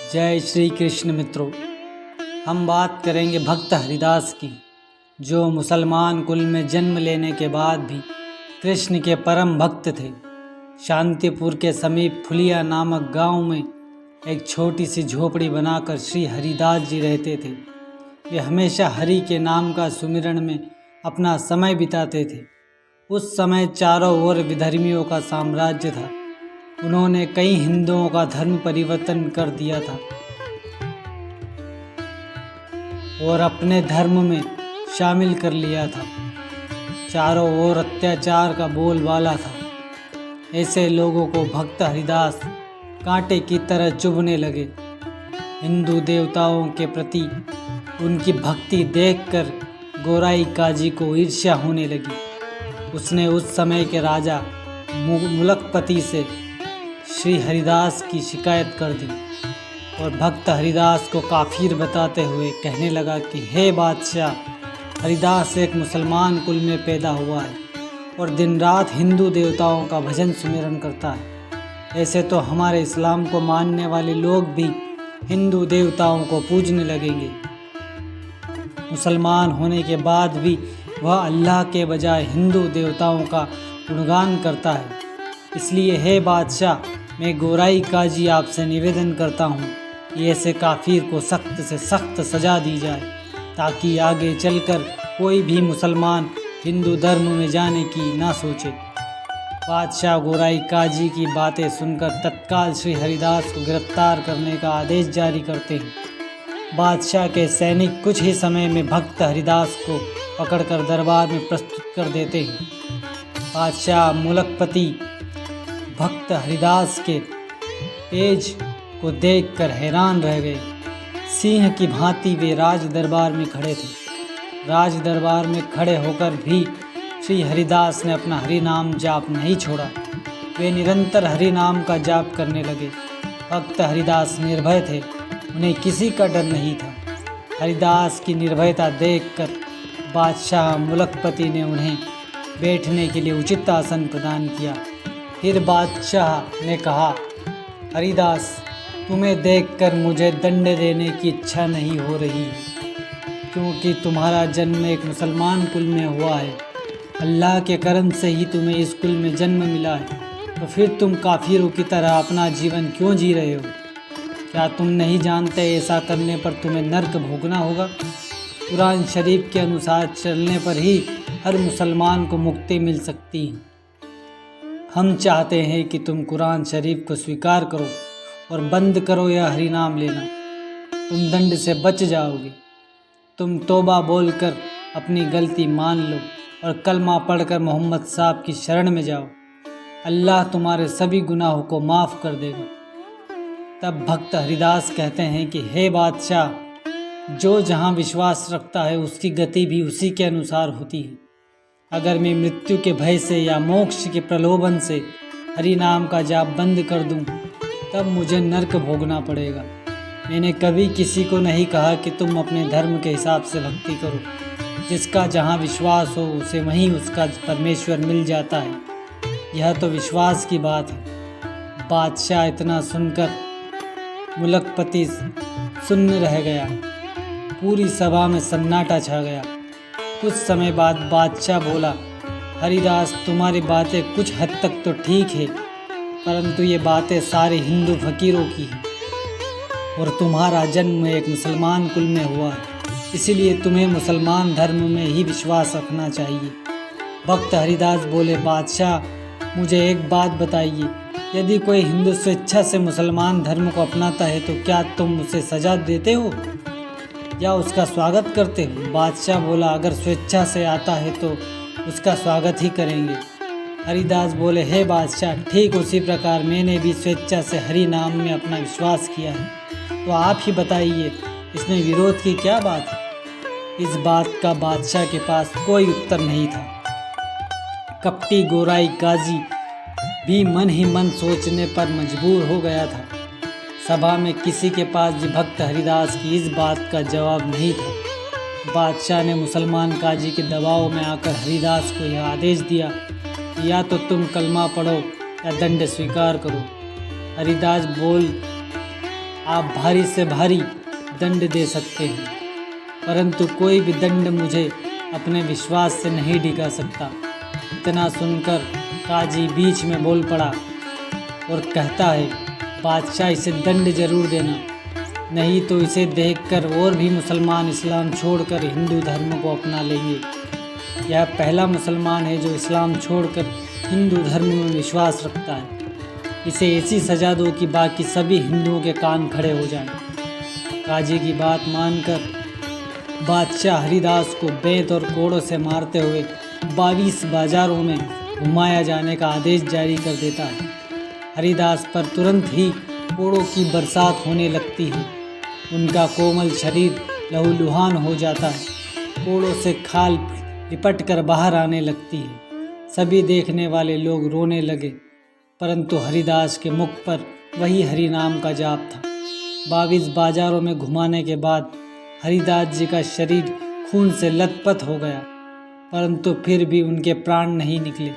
जय श्री कृष्ण मित्रों, हम बात करेंगे भक्त हरिदास की, जो मुसलमान कुल में जन्म लेने के बाद भी कृष्ण के परम भक्त थे। शांतिपुर के समीप फुलिया नामक गांव में एक छोटी सी झोपड़ी बनाकर श्री हरिदास जी रहते थे। वे हमेशा हरि के नाम का सुमिरन में अपना समय बिताते थे। उस समय चारों ओर विधर्मियों का साम्राज्य था। उन्होंने कई हिंदुओं का धर्म परिवर्तन कर दिया था और अपने धर्म में शामिल कर लिया था। चारों ओर अत्याचार का बोलबाला था। ऐसे लोगों को भक्त हरिदास कांटे की तरह चुभने लगे। हिंदू देवताओं के प्रति उनकी भक्ति देखकर गोराई काजी को ईर्ष्या होने लगी। उसने उस समय के राजा मुलकपति से श्री हरिदास की शिकायत कर दी और भक्त हरिदास को काफिर बताते हुए कहने लगा कि हे बादशाह, हरिदास एक मुसलमान कुल में पैदा हुआ है और दिन रात हिंदू देवताओं का भजन सुमिरन करता है। ऐसे तो हमारे इस्लाम को मानने वाले लोग भी हिंदू देवताओं को पूजने लगेंगे। मुसलमान होने के बाद भी वह अल्लाह के बजाय हिंदू देवताओं का गुणगान करता है। इसलिए हे बादशाह, मैं गोराई काजी आपसे निवेदन करता हूँ कि ऐसे काफिर को सख्त से सख्त सज़ा दी जाए, ताकि आगे चलकर कोई भी मुसलमान हिंदू धर्म में जाने की ना सोचे। बादशाह गोराई काजी की बातें सुनकर तत्काल श्री हरिदास को गिरफ्तार करने का आदेश जारी करते हैं। बादशाह के सैनिक कुछ ही समय में भक्त हरिदास को पकड़कर दरबार में प्रस्तुत कर देते हैं। बादशाह मुलकपति भक्त हरिदास के तेज को देखकर हैरान रह गए। सिंह की भांति वे राज दरबार में खड़े थे। राज दरबार में खड़े होकर भी श्री हरिदास ने अपना हरि नाम जाप नहीं छोड़ा। वे निरंतर हरि नाम का जाप करने लगे। भक्त हरिदास निर्भय थे, उन्हें किसी का डर नहीं था। हरिदास की निर्भयता देखकर बादशाह मुलकपति ने उन्हें बैठने के लिए उचित आसन प्रदान किया। फिर बादशाह ने कहा, हरिदास, तुम्हें देखकर मुझे दंड देने की इच्छा नहीं हो रही, क्योंकि तुम्हारा जन्म एक मुसलमान कुल में हुआ है। अल्लाह के करम से ही तुम्हें इस कुल में जन्म मिला है, तो फिर तुम काफिरों की तरह अपना जीवन क्यों जी रहे हो? क्या तुम नहीं जानते ऐसा करने पर तुम्हें नर्क भोगना होगा? कुरान शरीफ के अनुसार चलने पर ही हर मुसलमान को मुक्ति मिल सकती है। हम चाहते हैं कि तुम कुरान शरीफ को स्वीकार करो और बंद करो यह हरि नाम लेना। तुम दंड से बच जाओगे। तुम तौबा बोलकर अपनी गलती मान लो और कलमा पढ़कर मोहम्मद साहब की शरण में जाओ। अल्लाह तुम्हारे सभी गुनाहों को माफ़ कर देगा। तब भक्त हरिदास कहते हैं कि हे बादशाह, जो जहाँ विश्वास रखता है उसकी गति भी उसी के अनुसार होती है। अगर मैं मृत्यु के भय से या मोक्ष के प्रलोभन से हरि नाम का जाप बंद कर दूं, तब मुझे नर्क भोगना पड़ेगा। मैंने कभी किसी को नहीं कहा कि तुम अपने धर्म के हिसाब से भक्ति करो। जिसका जहाँ विश्वास हो उसे वहीं उसका परमेश्वर मिल जाता है। यह तो विश्वास की बात है। बादशाह इतना सुनकर मुलकपति सुन्न रह गया। पूरी सभा में सन्नाटा छा गया। कुछ समय बाद बादशाह बोला, हरिदास, तुम्हारी बातें कुछ हद तक तो ठीक है, परंतु ये बातें सारे हिंदू फकीरों की हैं और तुम्हारा जन्म एक मुसलमान कुल में हुआ है, इसीलिए तुम्हें मुसलमान धर्म में ही विश्वास रखना चाहिए। भक्त हरिदास बोले, बादशाह, मुझे एक बात बताइए, यदि कोई हिंदू स्वेच्छा से मुसलमान धर्म को अपनाता है तो क्या तुम उसे सजा देते हो या उसका स्वागत करते हो? बादशाह बोला, अगर स्वेच्छा से आता है तो उसका स्वागत ही करेंगे। हरिदास बोले, हे बादशाह, ठीक उसी प्रकार मैंने भी स्वेच्छा से हरि नाम में अपना विश्वास किया है, तो आप ही बताइए इसमें विरोध की क्या बात है? इस बात का बादशाह के पास कोई उत्तर नहीं था। कपटी गोराई काजी भी मन ही मन सोचने पर मजबूर हो गया था। सभा में किसी के पास भी भक्त हरिदास की इस बात का जवाब नहीं था। बादशाह ने मुसलमान काजी के दबाव में आकर हरिदास को यह आदेश दिया कि या तो तुम कलमा पढ़ो या दंड स्वीकार करो। हरिदास बोल आप भारी से भारी दंड दे सकते हैं, परंतु कोई भी दंड मुझे अपने विश्वास से नहीं डिगा सकता। इतना सुनकर काजी बीच में बोल पड़ा और कहता है, बादशाह इसे दंड जरूर देना, नहीं तो इसे देखकर और भी मुसलमान इस्लाम छोड़कर हिंदू धर्म को अपना लेंगे। यह पहला मुसलमान है जो इस्लाम छोड़कर हिंदू धर्म में विश्वास रखता है। इसे ऐसी सज़ा दो कि बाकी सभी हिंदुओं के कान खड़े हो जाएं। काजी की बात मानकर बादशाह हरिदास को बेंत और कोड़ों से मारते हुए 22 बाजारों में घुमाया जाने का आदेश जारी कर देता है। हरिदास पर तुरंत ही कोड़ों की बरसात होने लगती है। उनका कोमल शरीर लहूलुहान हो जाता है। कोड़ों से खाल लिपट कर बाहर आने लगती है। सभी देखने वाले लोग रोने लगे, परंतु हरिदास के मुख पर वही हरि नाम का जाप था। 22 बाजारों में घुमाने के बाद हरिदास जी का शरीर खून से लथपथ हो गया, परंतु फिर भी उनके प्राण नहीं निकले।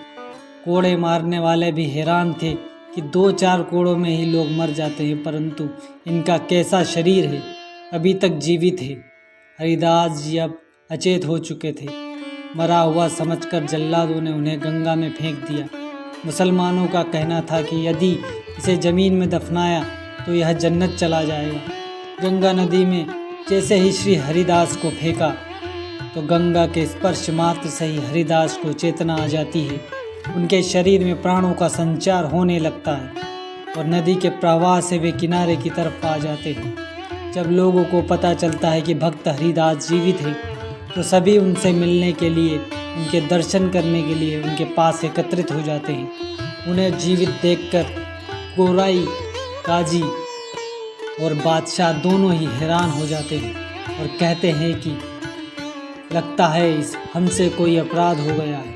कोड़े मारने वाले भी हैरान थे कि 2-4 कोड़ों में ही लोग मर जाते हैं, परंतु इनका कैसा शरीर है, अभी तक जीवित है। हरिदास जी अब अचेत हो चुके थे। मरा हुआ समझकर जल्लादों ने उन्हें गंगा में फेंक दिया। मुसलमानों का कहना था कि यदि इसे ज़मीन में दफनाया तो यह जन्नत चला जाएगा। गंगा नदी में जैसे ही श्री हरिदास को फेंका तो गंगा के स्पर्श मात्र से ही हरिदास को चेतना आ जाती है। उनके शरीर में प्राणों का संचार होने लगता है और नदी के प्रवाह से वे किनारे की तरफ आ जाते हैं। जब लोगों को पता चलता है कि भक्त हरिदास जीवित हैं, तो सभी उनसे मिलने के लिए, उनके दर्शन करने के लिए उनके पास एकत्रित हो जाते हैं। उन्हें जीवित देखकर गोराई काजी और बादशाह दोनों ही हैरान हो जाते हैं और कहते हैं कि लगता है इस हमसे कोई अपराध हो गया है।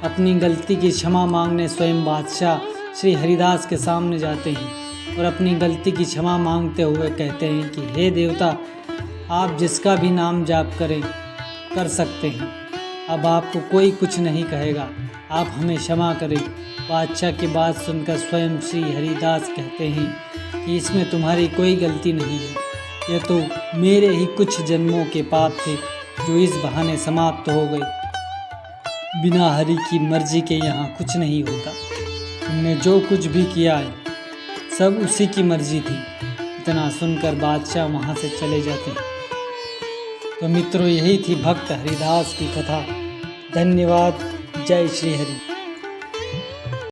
अपनी गलती की क्षमा मांगने स्वयं बादशाह श्री हरिदास के सामने जाते हैं और अपनी गलती की क्षमा मांगते हुए कहते हैं कि हे देवता, आप जिसका भी नाम जाप कर सकते हैं। अब आपको कोई कुछ नहीं कहेगा, आप हमें क्षमा करें। बादशाह की बात सुनकर स्वयं श्री हरिदास कहते हैं कि इसमें तुम्हारी कोई गलती नहीं है, यह तो मेरे ही कुछ जन्मों के पाप थे जो इस बहाने समाप्त हो गए। बिना हरि की मर्जी के यहाँ कुछ नहीं होता। तुमने जो कुछ भी किया है सब उसी की मर्जी थी। इतना सुनकर बादशाह वहाँ से चले जाते हैं। तो मित्रों, यही थी भक्त हरिदास की कथा। धन्यवाद। जय श्री हरि।